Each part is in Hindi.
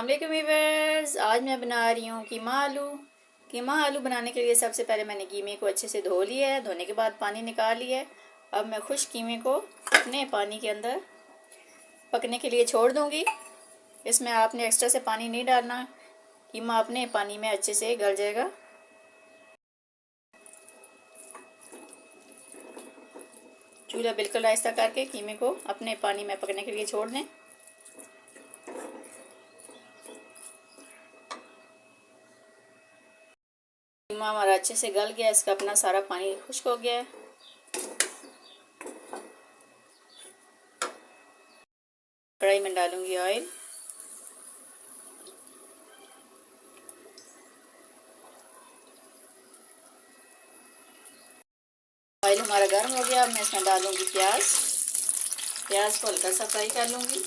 अस्सलामुअलैकुम व्यूअर्स, आज मैं बना रही हूँ कीमा आलू बनाने के लिए सबसे पहले मैंने कीमे को अच्छे से धो लिया है। धोने के बाद पानी निकाल लिया है। अब मैं खुश्क कीमे को अपने पानी के अंदर पकने के लिए छोड़ दूँगी। इसमें आपने एक्स्ट्रा से पानी नहीं डालना, कीमा अपने पानी में अच्छे से गल जाएगा। चूल्हा बिल्कुल आहिस्ता करके कीमे को अपने पानी में पकने के लिए छोड़ दें। कीमा हमारा अच्छे से गल गया, इसका अपना सारा पानी खुश्क हो गया है। कढ़ाई में डालूंगी ऑयल। ऑयल हमारा गर्म हो गया। अब मैं इसमें डालूंगी प्याज को हल्का सा फ्राई कर लूंगी।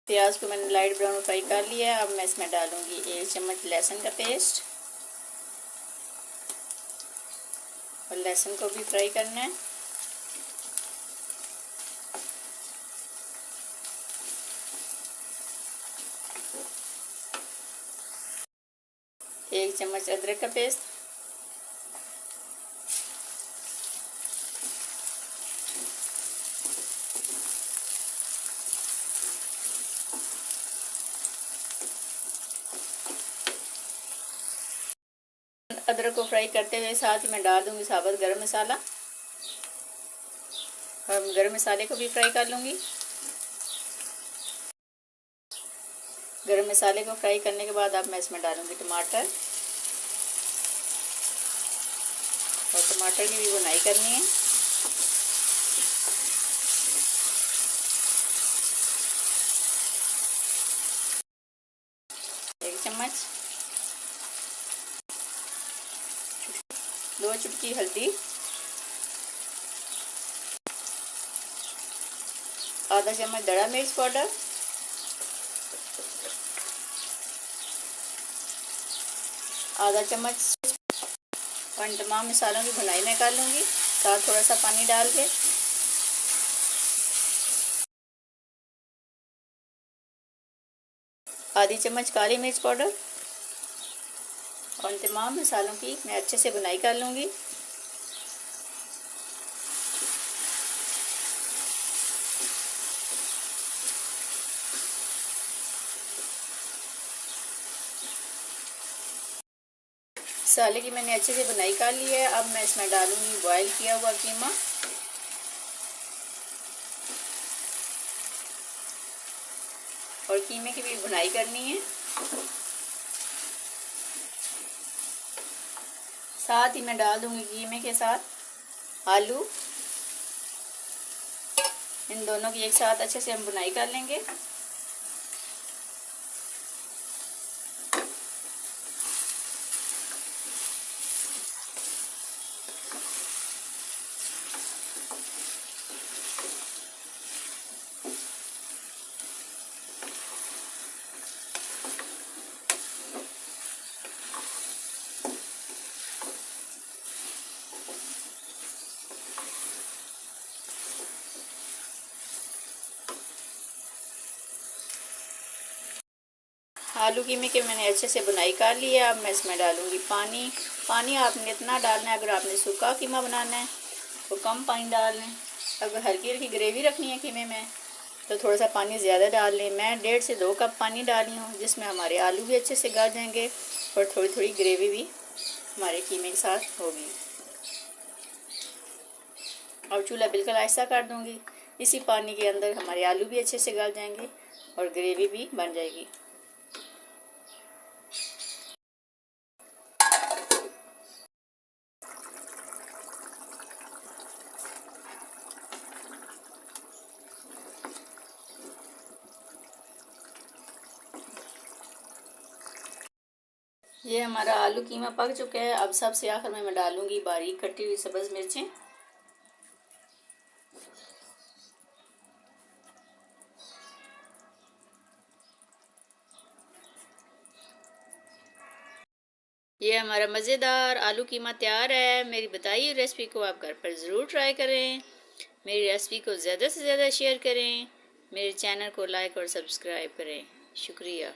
प्याज को मैंने लाइट ब्राउन फ्राई कर लिया है। अब मैं इसमें डालूंगी 1 चम्मच लहसुन का पेस्ट, और लहसुन को भी फ्राई करना है। एक चम्मच अदरक का पेस्ट, अदरक को फ्राई करते हुए साथ ही मैं डाल दूंगी साबुत गरम मसाला, और गरम मसाले को भी फ्राई कर लूंगी। गरम मसाले को फ्राई करने के बाद अब मैं इसमें डालूंगी टमाटर, और टमाटर की भी भुनाई करनी है। एक चम्मच, 2 चुटकी हल्दी, आधा चम्मच दड़ा मिर्च पाउडर, आधा चम्मच, और इन तमाम मसालों की भुनाई मैं कर लूँगी साथ थोड़ा सा पानी डाल के। आधी चम्मच काली मिर्च पाउडर, और इन तमाम मसालों की मैं अच्छे से भुनाई कर लूँगी। मसाले की मैंने अच्छे से भुनाई कर ली है। अब मैं इसमें डालूंगी बॉयल किया हुआ कीमा, और कीमे की भी भुनाई करनी है। साथ ही मैं डाल दूंगी कीमे के साथ आलू। इन दोनों की एक साथ अच्छे से हम भुनाई कर लेंगे। आलू कीमे के मैंने अच्छे से भुनाई कर ली है। अब मैं इसमें डालूंगी पानी आपने इतना डालना है, अगर आपने सूखा कीमा बनाना है तो कम पानी डाल लें। अगर हल्की हल्की ग्रेवी रखनी है कीमे में तो थोड़ा सा पानी ज़्यादा डाल लें। मैं 1.5 से 2 कप पानी डाली हूँ, जिसमें हमारे आलू भी अच्छे से गल जाएंगे और थोड़ी थोड़ी ग्रेवी भी हमारे कीमे के साथ होगी। और चूल्हा बिल्कुल आहिस्ता कर दूँगी। इसी पानी के अंदर हमारे आलू भी अच्छे से गल जाएंगे और ग्रेवी भी बन जाएगी। ये हमारा आलू कीमा पक चुका है। अब सबसे आखिर में मैं डालूंगी बारीक कटी हुई सब्ज़ मिर्चें, ये हमारा मज़ेदार आलू कीमा तैयार है। मेरी बताई हुई रेसिपी को आप घर पर ज़रूर ट्राई करें। मेरी रेसिपी को ज़्यादा से ज़्यादा शेयर करें। मेरे चैनल को लाइक और सब्सक्राइब करें। शुक्रिया।